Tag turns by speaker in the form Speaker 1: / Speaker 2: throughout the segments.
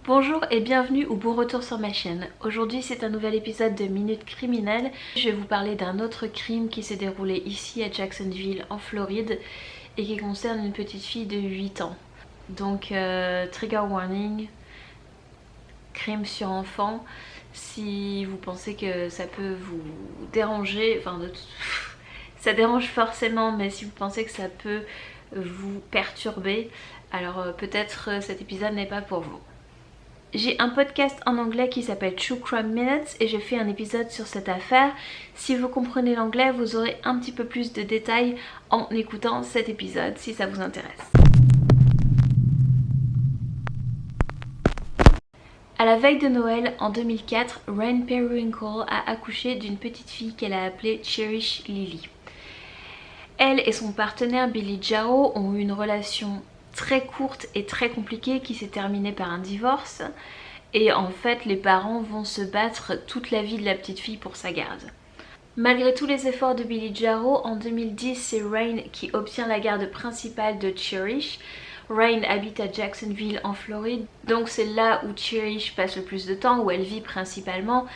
Speaker 1: Bonjour et bienvenue ou bon retour sur ma chaîne. Aujourd'hui c'est un nouvel épisode de Minute Criminelle. Je vais vous parler d'un autre crime qui s'est déroulé ici à Jacksonville en Floride et qui concerne une petite fille de 8 ans. Donc trigger warning, crime sur enfant. Si vous pensez que ça peut vous déranger, ça dérange forcément, mais si vous pensez que ça peut vous perturber, alors peut-être cet épisode n'est pas pour vous. J'ai un podcast en anglais qui s'appelle True Crime Minutes et j'ai fait un épisode sur cette affaire. Si vous comprenez l'anglais, vous aurez un petit peu plus de détails en écoutant cet épisode si ça vous intéresse. À la veille de Noël en 2004, Rain Periwinkle a accouché d'une petite fille qu'elle a appelée Cherish Lily. Elle et son partenaire Billy Jarrow ont eu une relation très courte et très compliquée qui s'est terminée par un divorce. Et en fait, les parents vont se battre toute la vie de la petite fille pour sa garde. Malgré tous les efforts de Billy Jarrow, en 2010, c'est Rain qui obtient la garde principale de Cherish. Rain habite à Jacksonville en Floride, donc c'est là où Cherish passe le plus de temps, où elle vit principalement.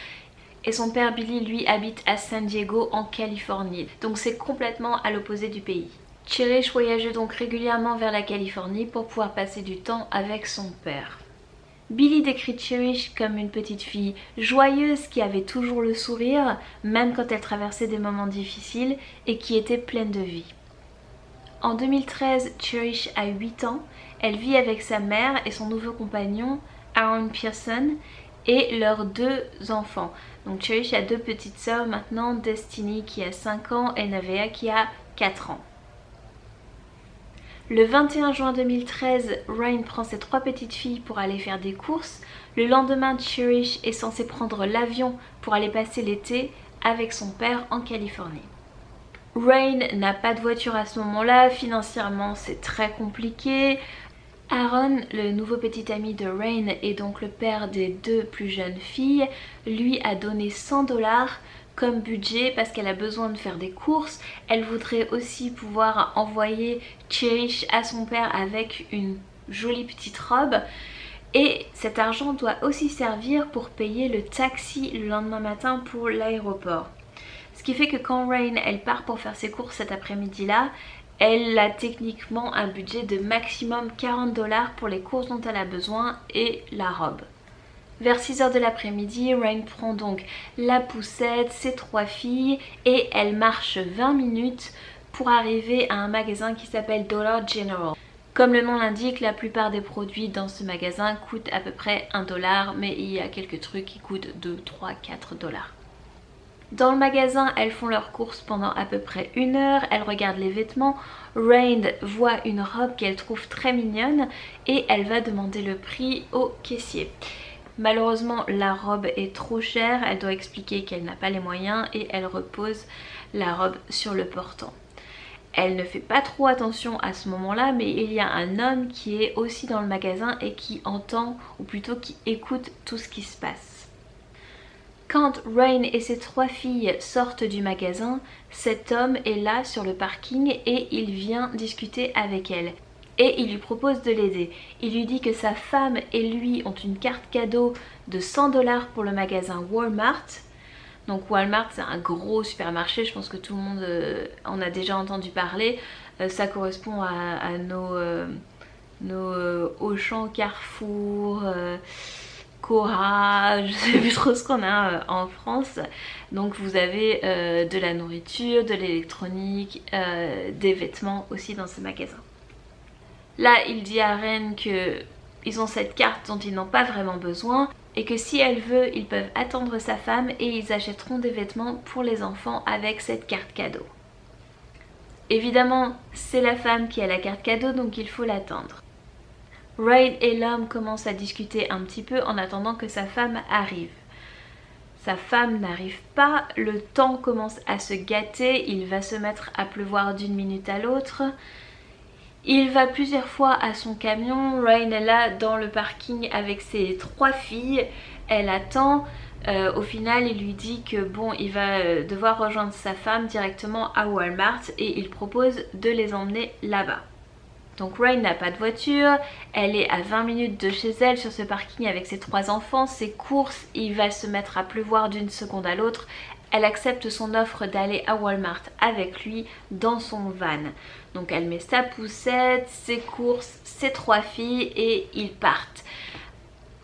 Speaker 1: Et son père Billy, lui, habite à San Diego en Californie, donc c'est complètement à l'opposé du pays. Cherish voyageait donc régulièrement vers la Californie pour pouvoir passer du temps avec son père. Billy décrit Cherish comme une petite fille joyeuse qui avait toujours le sourire, même quand elle traversait des moments difficiles, et qui était pleine de vie. En 2013, Cherish a 8 ans, elle vit avec sa mère et son nouveau compagnon, Aaron Pearson, et leurs 2 enfants. Donc Cherish a 2 petites sœurs maintenant, Destiny qui a 5 ans et Nevaeh qui a 4 ans. Le 21 juin 2013, Rain prend ses 3 petites filles pour aller faire des courses. Le lendemain, Cherish est censée prendre l'avion pour aller passer l'été avec son père en Californie. Rain n'a pas de voiture à ce moment-là, financièrement c'est très compliqué. Aaron, le nouveau petit ami de Rain et donc le père des 2 plus jeunes filles, lui a donné 100 $ comme budget parce qu'elle a besoin de faire des courses. Elle voudrait aussi pouvoir envoyer Cherish à son père avec une jolie petite robe. Et cet argent doit aussi servir pour payer le taxi le lendemain matin pour l'aéroport. Ce qui fait que quand Rain elle part pour faire ses courses cet après-midi-là, elle a techniquement un budget de maximum 40 $ pour les courses dont elle a besoin et la robe. Vers 6 h de l'après-midi, Rain prend donc la poussette, ses 3 filles et elle marche 20 minutes pour arriver à un magasin qui s'appelle Dollar General. Comme le nom l'indique, la plupart des produits dans ce magasin coûtent à peu près 1 $, mais il y a quelques trucs qui coûtent 2, 3, 4 $. Dans le magasin, elles font leurs courses pendant à peu près 1 heure, elles regardent les vêtements. Rain voit une robe qu'elle trouve très mignonne et elle va demander le prix au caissier. Malheureusement, la robe est trop chère, elle doit expliquer qu'elle n'a pas les moyens et elle repose la robe sur le portant. Elle ne fait pas trop attention à ce moment-là, mais il y a un homme qui est aussi dans le magasin et qui entend, ou plutôt qui écoute tout ce qui se passe. Quand Rain et ses 3 filles sortent du magasin, cet homme est là sur le parking et il vient discuter avec elle. Et il lui propose de l'aider. Il lui dit que sa femme et lui ont une carte cadeau de 100 $ pour le magasin Walmart. Donc Walmart c'est un gros supermarché, je pense que tout le monde en a déjà entendu parler. Ça correspond à nos Auchan, Carrefour, Cora, je sais plus trop ce qu'on a en France. Donc vous avez de la nourriture, de l'électronique, des vêtements aussi dans ce magasin. Là il dit à Rain qu'ils ont cette carte dont ils n'ont pas vraiment besoin et que si elle veut ils peuvent attendre sa femme et ils achèteront des vêtements pour les enfants avec cette carte cadeau. Évidemment c'est la femme qui a la carte cadeau donc il faut l'attendre. Rain et l'homme commencent à discuter un petit peu en attendant que sa femme arrive. Sa femme n'arrive pas, le temps commence à se gâter, il va se mettre à pleuvoir d'une minute à l'autre. Il va plusieurs fois à son camion, Rain est là dans le parking avec ses 3 filles, elle attend. Au final il lui dit que bon il va devoir rejoindre sa femme directement à Walmart et il propose de les emmener là-bas. Donc Rain n'a pas de voiture, elle est à 20 minutes de chez elle sur ce parking avec ses 3 enfants, ses courses, il va se mettre à pleuvoir d'une seconde à l'autre. Elle accepte son offre d'aller à Walmart avec lui dans son van. Donc elle met sa poussette, ses courses, ses 3 filles et ils partent.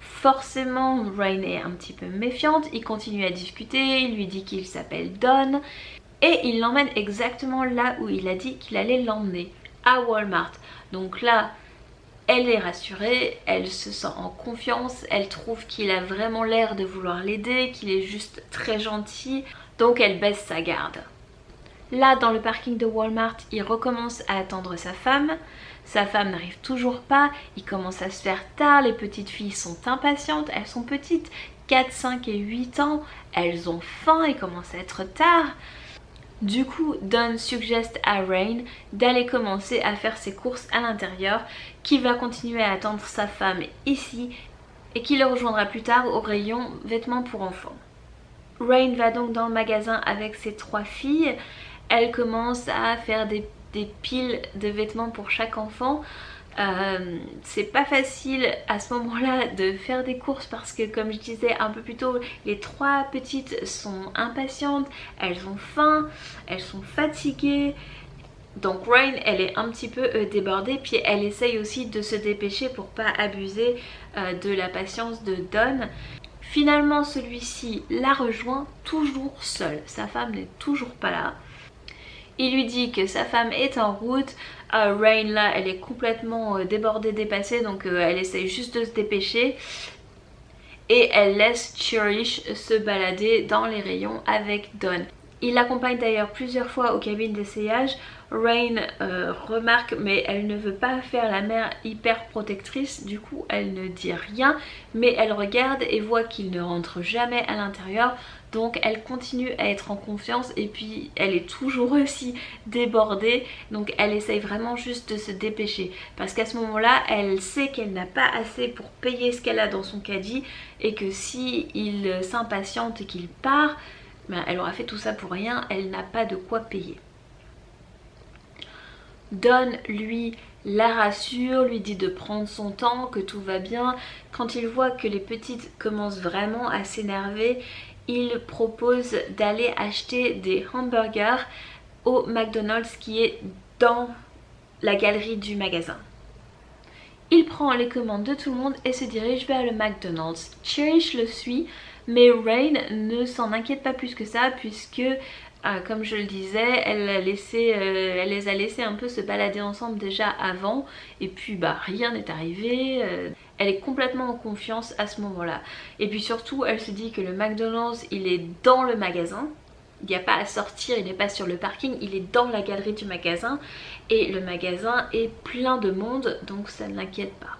Speaker 1: Forcément, Rain est un petit peu méfiante, il continue à discuter, il lui dit qu'il s'appelle Don et il l'emmène exactement là où il a dit qu'il allait l'emmener, à Walmart. Donc là, elle est rassurée, elle se sent en confiance, elle trouve qu'il a vraiment l'air de vouloir l'aider, qu'il est juste très gentil, donc elle baisse sa garde. Là, dans le parking de Walmart, il recommence à attendre sa femme. Sa femme n'arrive toujours pas, il commence à se faire tard, les petites filles sont impatientes, elles sont petites, 4, 5 et 8 ans, elles ont faim, il commence à être tard. Du coup, Don suggère à Rain d'aller commencer à faire ses courses à l'intérieur, qui va continuer à attendre sa femme ici et qui le rejoindra plus tard au rayon vêtements pour enfants. Rain va donc dans le magasin avec ses 3 filles. Elle commence à faire des piles de vêtements pour chaque enfant. C'est pas facile à ce moment-là de faire des courses parce que, comme je disais un peu plus tôt, les 3 petites sont impatientes, elles ont faim, elles sont fatiguées. Donc Rain, elle est un petit peu débordée, puis elle essaye aussi de se dépêcher pour pas abuser de la patience de Don. Finalement, celui-ci la rejoint toujours seul. Sa femme n'est toujours pas là. Il lui dit que sa femme est en route. Rain là, elle est complètement débordée, dépassée, donc elle essaye juste de se dépêcher. Et elle laisse Cherish se balader dans les rayons avec Don. Il l'accompagne d'ailleurs plusieurs fois aux cabines d'essayage. Rain remarque, mais elle ne veut pas faire la mère hyper protectrice, du coup elle ne dit rien, mais elle regarde et voit qu'il ne rentre jamais à l'intérieur, donc elle continue à être en confiance et puis elle est toujours aussi débordée, donc elle essaye vraiment juste de se dépêcher parce qu'à ce moment-là elle sait qu'elle n'a pas assez pour payer ce qu'elle a dans son caddie et que si il s'impatiente et qu'il part, ben, elle aura fait tout ça pour rien, elle n'a pas de quoi payer. Don, lui, la rassure, lui dit de prendre son temps, que tout va bien. Quand il voit que les petites commencent vraiment à s'énerver, il propose d'aller acheter des hamburgers au McDonald's qui est dans la galerie du magasin. Il prend les commandes de tout le monde et se dirige vers le McDonald's. Cherish le suit, mais Rain ne s'en inquiète pas plus que ça puisque, comme je le disais, elle les a laissés un peu se balader ensemble déjà avant et puis rien n'est arrivé. Elle est complètement en confiance à ce moment-là. Et puis surtout, elle se dit que le McDonald's, il est dans le magasin. Il n'y a pas à sortir, il n'est pas sur le parking, il est dans la galerie du magasin. Et le magasin est plein de monde, donc ça ne l'inquiète pas.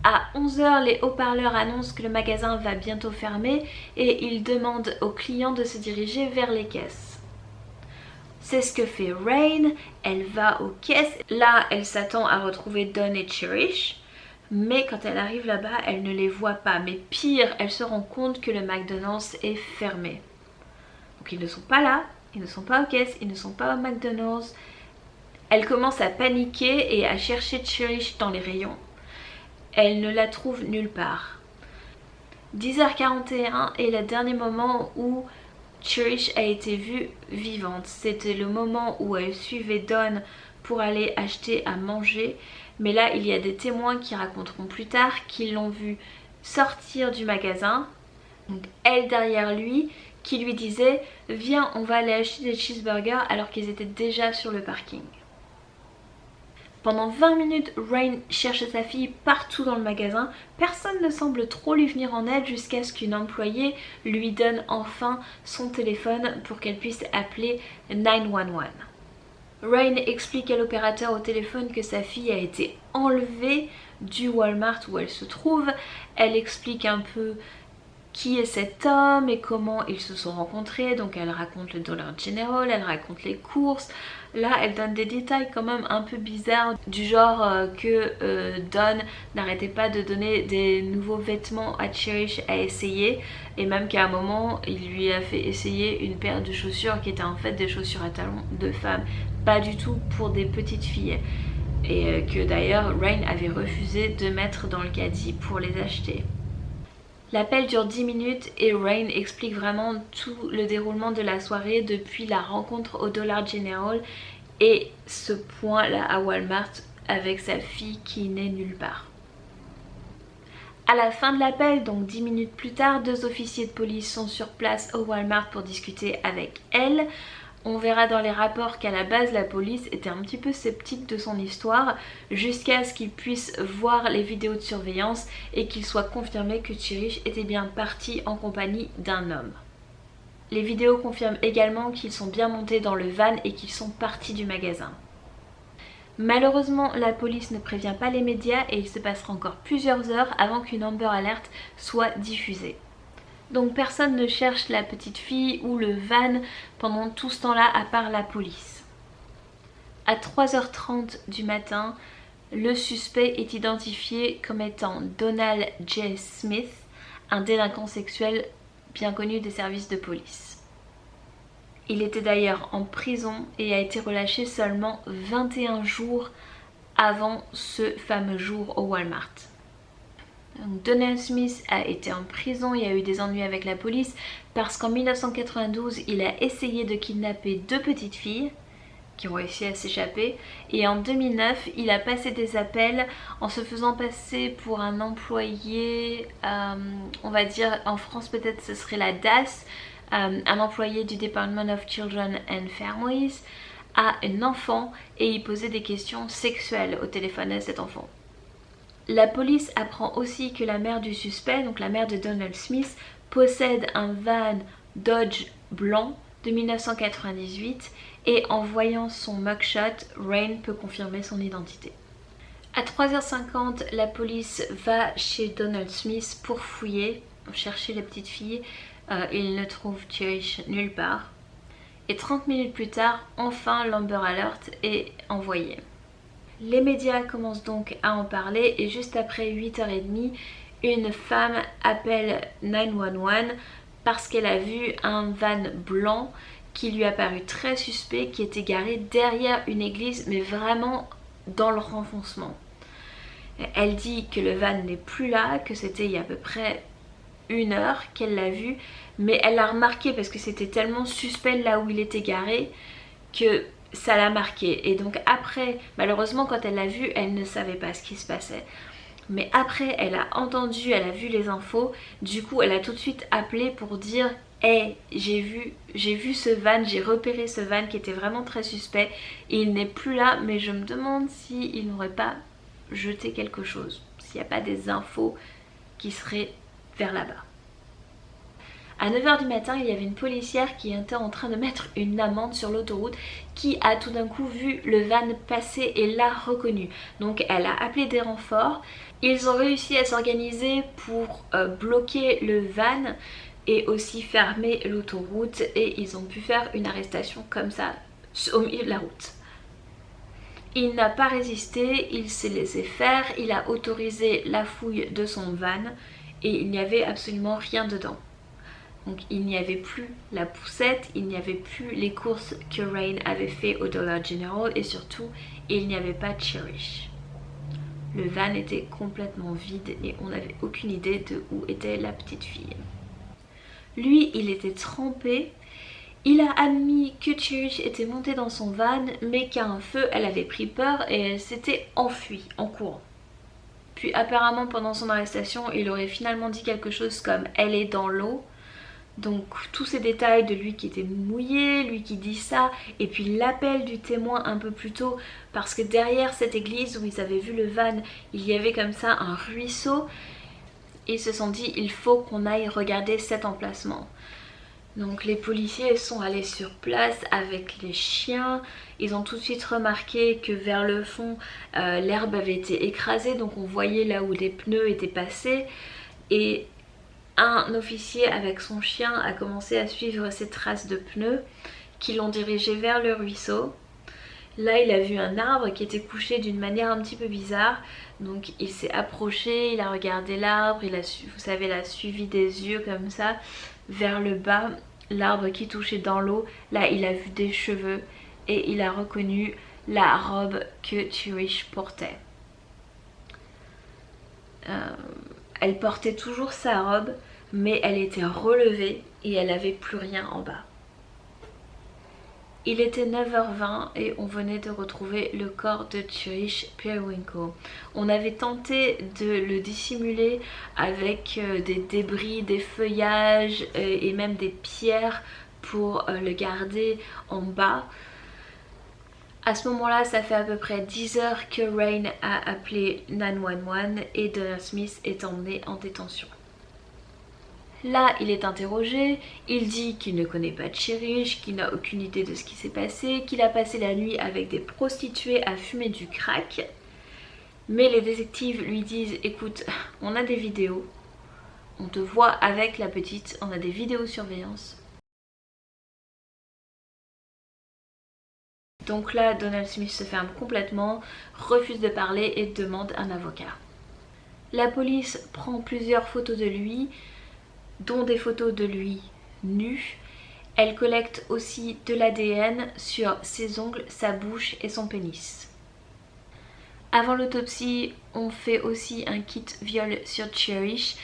Speaker 1: À 11 h, les haut-parleurs annoncent que le magasin va bientôt fermer et ils demandent aux clients de se diriger vers les caisses. C'est ce que fait Rain, elle va aux caisses. Là, elle s'attend à retrouver Don et Cherish. Mais quand elle arrive là-bas, elle ne les voit pas. Mais pire, elle se rend compte que le McDonald's est fermé. Donc ils ne sont pas là, ils ne sont pas aux caisses, ils ne sont pas au McDonald's. Elle commence à paniquer et à chercher Cherish dans les rayons. Elle ne la trouve nulle part. 10h41 est le dernier moment où Cherish a été vue vivante. C'était le moment où elle suivait Don pour aller acheter à manger. Mais là, il y a des témoins qui raconteront plus tard qu'ils l'ont vue sortir du magasin. Donc elle derrière lui, qui lui disait « Viens, on va aller acheter des cheeseburgers » alors qu'ils étaient déjà sur le parking. Pendant 20 minutes, Rain cherche sa fille partout dans le magasin. Personne ne semble trop lui venir en aide jusqu'à ce qu'une employée lui donne enfin son téléphone pour qu'elle puisse appeler 911. Rain explique à l'opérateur au téléphone que sa fille a été enlevée du Walmart où elle se trouve. Elle explique un peu qui est cet homme et comment ils se sont rencontrés. Donc elle raconte le Dollar General, elle raconte les courses. Là elle donne des détails quand même un peu bizarres du genre que Don n'arrêtait pas de donner des nouveaux vêtements à Cherish à essayer et même qu'à un moment il lui a fait essayer une paire de chaussures qui étaient en fait des chaussures à talons de femme, pas du tout pour des petites filles. et que d'ailleurs Rain avait refusé de mettre dans le caddie pour les acheter. L'appel dure 10 minutes et Rain explique vraiment tout le déroulement de la soirée depuis la rencontre au Dollar General et ce point-là à Walmart avec sa fille qui n'est nulle part. À la fin de l'appel, donc 10 minutes plus tard, 2 officiers de police sont sur place au Walmart pour discuter avec elle. On verra dans les rapports qu'à la base la police était un petit peu sceptique de son histoire jusqu'à ce qu'ils puissent voir les vidéos de surveillance et qu'il soit confirmé que Cherish était bien parti en compagnie d'un homme. Les vidéos confirment également qu'ils sont bien montés dans le van et qu'ils sont partis du magasin. Malheureusement, la police ne prévient pas les médias et il se passera encore plusieurs heures avant qu'une Amber Alert soit diffusée. Donc personne ne cherche la petite fille ou le van pendant tout ce temps-là à part la police. À 3h30 du matin, le suspect est identifié comme étant Donald J. Smith, un délinquant sexuel bien connu des services de police. Il était d'ailleurs en prison et a été relâché seulement 21 jours avant ce fameux jour au Walmart. Donc Donald Smith a été en prison, il y a eu des ennuis avec la police parce qu'en 1992 il a essayé de kidnapper 2 petites filles qui ont réussi à s'échapper et en 2009 il a passé des appels en se faisant passer pour un employé, on va dire en France peut-être ce serait la DAS, un employé du Department of Children and Families, à un enfant et il posait des questions sexuelles au téléphone à cet enfant. La police apprend aussi que la mère du suspect, donc la mère de Donald Smith, possède un van Dodge blanc de 1998 et en voyant son mugshot, Rain peut confirmer son identité. À 3h50, la police va chez Donald Smith pour fouiller, chercher la petite fille. Il ne trouve Cherish nulle part. Et 30 minutes plus tard, enfin l'Amber Alert est envoyée. Les médias commencent donc à en parler et juste après 8h30, une femme appelle 911 parce qu'elle a vu un van blanc qui lui a paru très suspect qui était garé derrière une église mais vraiment dans le renfoncement. Elle dit que le van n'est plus là, que c'était il y a à peu près 1 heure qu'elle l'a vu, mais elle l'a remarqué parce que c'était tellement suspect là où il était garé que ça l'a marqué. Et donc après, malheureusement quand elle l'a vu, elle ne savait pas ce qui se passait. Mais après, elle a entendu, elle a vu les infos, du coup elle a tout de suite appelé pour dire « Hey, j'ai vu ce van, j'ai repéré ce van qui était vraiment très suspect et il n'est plus là, mais je me demande s'il n'aurait pas jeté quelque chose, s'il n'y a pas des infos qui seraient vers là-bas. » À 9h du matin, il y avait une policière qui était en train de mettre une amende sur l'autoroute qui a tout d'un coup vu le van passer et l'a reconnu. Donc elle a appelé des renforts. Ils ont réussi à s'organiser pour bloquer le van et aussi fermer l'autoroute et ils ont pu faire une arrestation comme ça au milieu de la route. Il n'a pas résisté, il s'est laissé faire, il a autorisé la fouille de son van et il n'y avait absolument rien dedans. Donc il n'y avait plus la poussette, il n'y avait plus les courses que Rain avait fait au Dollar General et surtout il n'y avait pas Cherish. Le van était complètement vide et on n'avait aucune idée de où était la petite fille. Lui, il était trempé. Il a admis que Cherish était montée dans son van mais qu'à un feu elle avait pris peur et elle s'était enfuie en courant. Puis apparemment pendant son arrestation il aurait finalement dit quelque chose comme « elle est dans l'eau ». Donc tous ces détails de lui qui était mouillé, lui qui dit ça, et puis l'appel du témoin un peu plus tôt, parce que derrière cette église où ils avaient vu le van, il y avait comme ça un ruisseau. Ils se sont dit il faut qu'on aille regarder cet emplacement. Donc les policiers sont allés sur place avec les chiens, ils ont tout de suite remarqué que vers le fond l'herbe avait été écrasée, donc on voyait là où les pneus étaient passés et un officier avec son chien a commencé à suivre ces traces de pneus qui l'ont dirigé vers le ruisseau. Là il a vu un arbre qui était couché d'une manière un petit peu bizarre, donc il s'est approché, il a regardé l'arbre, vous savez, il a suivi des yeux comme ça vers le bas, l'arbre qui touchait dans l'eau. Là il a vu des cheveux et il a reconnu la robe que Cherish portait. Elle portait toujours sa robe, mais elle était relevée et elle n'avait plus rien en bas. Il était 9h20 et on venait de retrouver le corps de Cherish Periwinkle. On avait tenté de le dissimuler avec des débris, des feuillages et même des pierres pour le garder en bas. À ce moment-là, ça fait à peu près 10 heures que Rain a appelé 911 et Donald Smith est emmené en détention. Là, il est interrogé, il dit qu'il ne connaît pas Cherish, qu'il n'a aucune idée de ce qui s'est passé, qu'il a passé la nuit avec des prostituées à fumer du crack. Mais les détectives lui disent, écoute, on a des vidéos, on te voit avec la petite, on a des vidéosurveillance. Donc là, Donald Smith se ferme complètement, refuse de parler et demande un avocat. La police prend plusieurs photos de lui, dont des photos de lui nu. Elle collecte aussi de l'ADN sur ses ongles, sa bouche et son pénis. Avant l'autopsie, on fait aussi un kit viol sur Cherish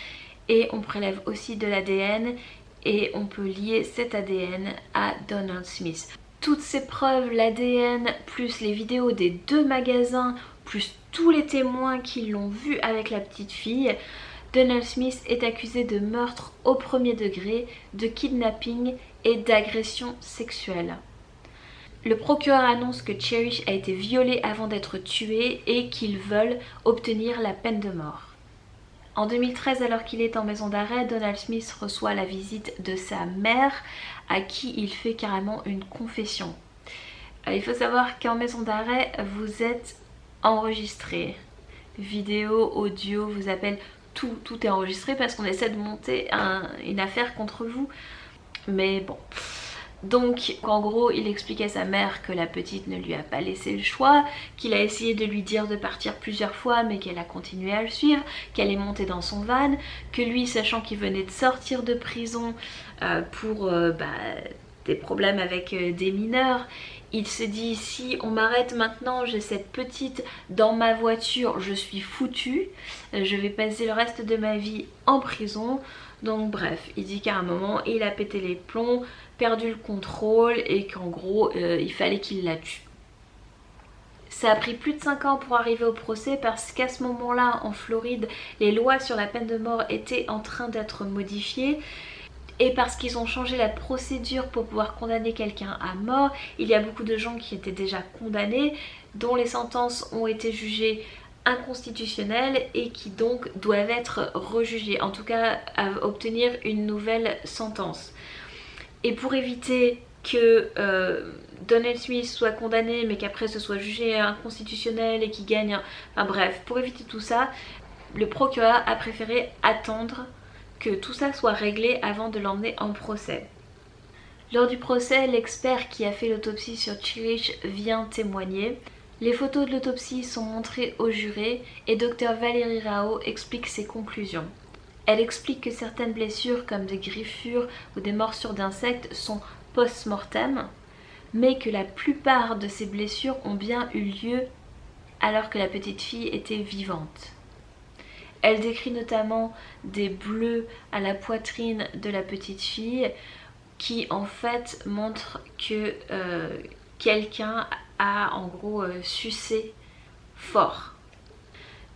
Speaker 1: et on prélève aussi de l'ADN et on peut lier cet ADN à Donald Smith. Toutes ces preuves, l'ADN, plus les vidéos des 2 magasins, plus tous les témoins qui l'ont vu avec la petite fille, Donald Smith est accusé de meurtre au premier degré, de kidnapping et d'agression sexuelle. Le procureur annonce que Cherish a été violée avant d'être tuée et qu'ils veulent obtenir la peine de mort. En 2013, alors qu'il est en maison d'arrêt, Donald Smith reçoit la visite de sa mère à qui il fait carrément une confession. Il faut savoir qu'en maison d'arrêt, vous êtes enregistré. Vidéo, audio, vous appelle... Tout est enregistré parce qu'on essaie de monter une affaire contre vous. Mais bon. Donc en gros il explique à sa mère que la petite ne lui a pas laissé le choix, qu'il a essayé de lui dire de partir plusieurs fois mais qu'elle a continué à le suivre, qu'elle est montée dans son van, que lui, sachant qu'il venait de sortir de prison pour des problèmes avec des mineurs, il se dit, si on m'arrête maintenant, j'ai cette petite dans ma voiture, je suis foutue, je vais passer le reste de ma vie en prison. Donc bref, il dit qu'à un moment il a pété les plombs, perdu le contrôle et qu'en gros il fallait qu'il la tue. Ça a pris plus de 5 ans pour arriver au procès parce qu'à ce moment-là en Floride, les lois sur la peine de mort étaient en train d'être modifiées. Et parce qu'ils ont changé la procédure pour pouvoir condamner quelqu'un à mort, il y a beaucoup de gens qui étaient déjà condamnés, dont les sentences ont été jugées inconstitutionnelles et qui donc doivent être rejugées, en tout cas à obtenir une nouvelle sentence. Et pour éviter que Donald Smith soit condamné mais qu'après ce soit jugé inconstitutionnel et qu'il gagne, enfin bref, pour éviter tout ça, le procureur a préféré attendre que tout ça soit réglé avant de l'emmener en procès. Lors du procès, l'expert qui a fait l'autopsie sur Cherish vient témoigner. Les photos de l'autopsie sont montrées aux jurés et Dr Valérie Rao explique ses conclusions. Elle explique que certaines blessures comme des griffures ou des morsures d'insectes sont post-mortem, mais que la plupart de ces blessures ont bien eu lieu alors que la petite fille était vivante. Elle décrit notamment des bleus à la poitrine de la petite fille qui en fait montrent que quelqu'un a en gros sucé fort.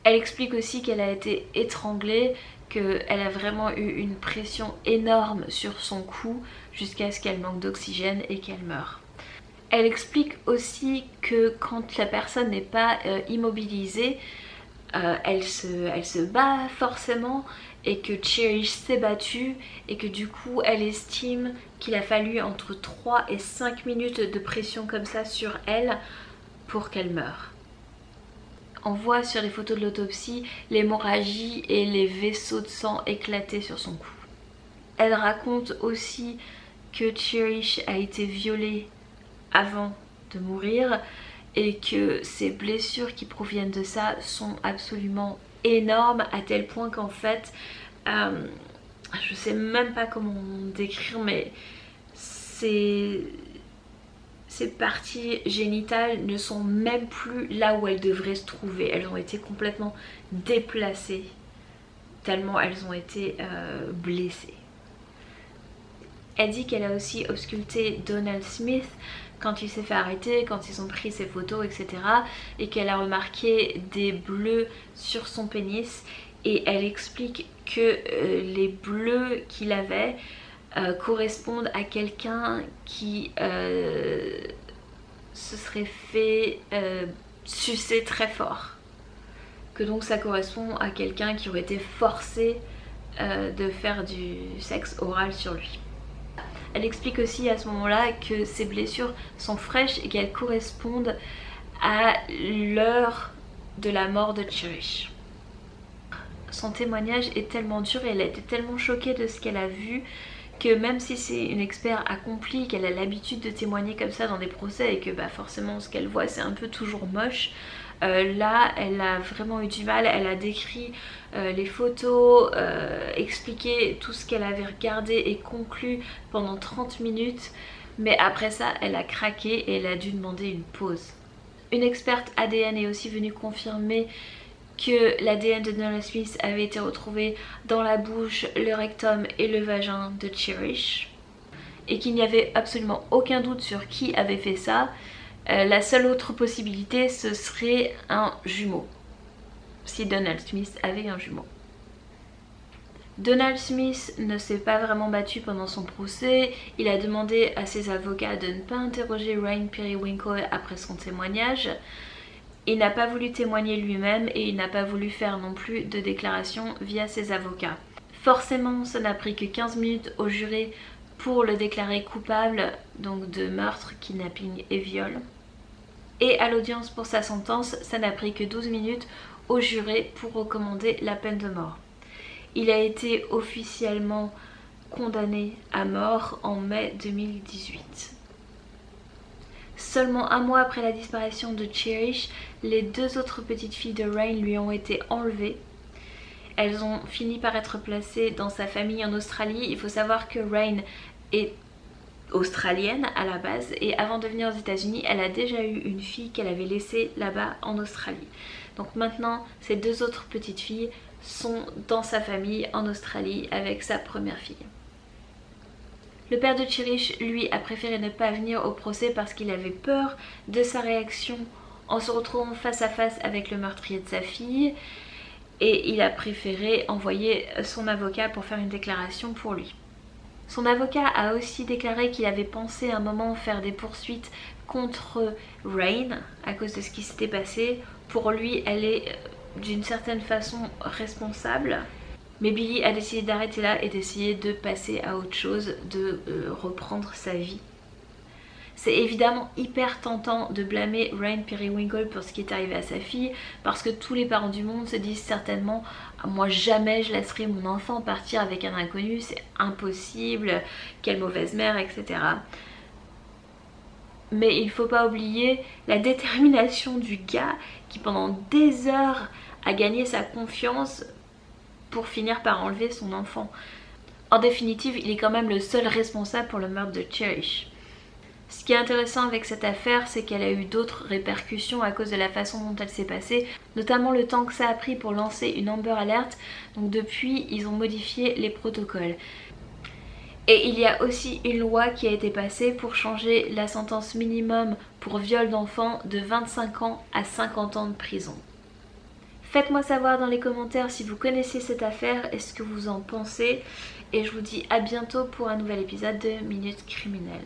Speaker 1: Elle explique aussi qu'elle a été étranglée, qu'elle a vraiment eu une pression énorme sur son cou jusqu'à ce qu'elle manque d'oxygène et qu'elle meure. Elle explique aussi que quand la personne n'est pas immobilisée, elle se bat forcément et que Cherish s'est battue et que du coup elle estime qu'il a fallu entre 3 et 5 minutes de pression comme ça sur elle pour qu'elle meure. On voit sur les photos de l'autopsie l'hémorragie et les vaisseaux de sang éclatés sur son cou. Elle raconte aussi que Cherish a été violée avant de mourir et que ces blessures qui proviennent de ça sont absolument énormes à tel point qu'en fait je sais même pas comment décrire, mais c'est Ses parties génitales ne sont même plus là où elles devraient se trouver. Elles ont été complètement déplacées tellement elles ont été blessées. Elle dit qu'elle a aussi ausculté Donald Smith quand il s'est fait arrêter, quand ils ont pris ses photos, etc. Et qu'elle a remarqué des bleus sur son pénis. Et elle explique que les bleus qu'il avait correspondent à quelqu'un qui se serait fait sucer très fort. Que donc ça correspond à quelqu'un qui aurait été forcé de faire du sexe oral sur lui. Elle explique aussi à ce moment-là que ces blessures sont fraîches et qu'elles correspondent à l'heure de la mort de Cherish. Son témoignage est tellement dur et elle a été tellement choquée de ce qu'elle a vu que même si c'est une expert accomplie, qu'elle a l'habitude de témoigner comme ça dans des procès et que forcément ce qu'elle voit c'est un peu toujours moche, là elle a vraiment eu du mal. Elle a décrit les photos, expliqué tout ce qu'elle avait regardé et conclu pendant 30 minutes, mais après ça elle a craqué et elle a dû demander une pause. Une experte ADN est aussi venue confirmer que l'ADN de Donald Smith avait été retrouvé dans la bouche, le rectum et le vagin de Cherish et qu'il n'y avait absolument aucun doute sur qui avait fait ça. La seule autre possibilité ce serait un jumeau, si Donald Smith avait un jumeau. Donald Smith ne s'est pas vraiment battu pendant son procès. Il a demandé à ses avocats de ne pas interroger Ryan Periwinkle après son témoignage. Il n'a pas voulu témoigner lui-même et il n'a pas voulu faire non plus de déclaration via ses avocats. Forcément, ça n'a pris que 15 minutes au juré pour le déclarer coupable donc de meurtre, kidnapping et viol. Et à l'audience pour sa sentence, ça n'a pris que 12 minutes au juré pour recommander la peine de mort. Il a été officiellement condamné à mort en mai 2018. Seulement un mois après la disparition de Cherish, les deux autres petites filles de Ryan lui ont été enlevées. Elles ont fini par être placées dans sa famille en Australie. Il faut savoir que Ryan est australienne à la base et avant de venir aux États-Unis, elle a déjà eu une fille qu'elle avait laissée là-bas en Australie. Donc maintenant, ces deux autres petites filles sont dans sa famille en Australie avec sa première fille. Le père de Cherish, lui, a préféré ne pas venir au procès parce qu'il avait peur de sa réaction en se retrouvant face à face avec le meurtrier de sa fille et il a préféré envoyer son avocat pour faire une déclaration pour lui. Son avocat a aussi déclaré qu'il avait pensé à un moment faire des poursuites contre Ryan à cause de ce qui s'était passé. Pour lui, elle est d'une certaine façon responsable. Mais Billie a décidé d'arrêter là et d'essayer de passer à autre chose, de reprendre sa vie. C'est évidemment hyper tentant de blâmer Ryan Periwinkle pour ce qui est arrivé à sa fille parce que tous les parents du monde se disent certainement « moi jamais je laisserai mon enfant partir avec un inconnu, c'est impossible, quelle mauvaise mère, etc. » Mais il ne faut pas oublier la détermination du gars qui pendant des heures a gagné sa confiance pour finir par enlever son enfant. En définitive, il est quand même le seul responsable pour le meurtre de Cherish. Ce qui est intéressant avec cette affaire, c'est qu'elle a eu d'autres répercussions à cause de la façon dont elle s'est passée, notamment le temps que ça a pris pour lancer une Amber Alert. Donc depuis, ils ont modifié les protocoles. Et il y a aussi une loi qui a été passée pour changer la sentence minimum pour viol d'enfant de 25 ans à 50 ans de prison. Faites-moi savoir dans les commentaires si vous connaissez cette affaire et ce que vous en pensez. Et je vous dis à bientôt pour un nouvel épisode de Minute Criminelle.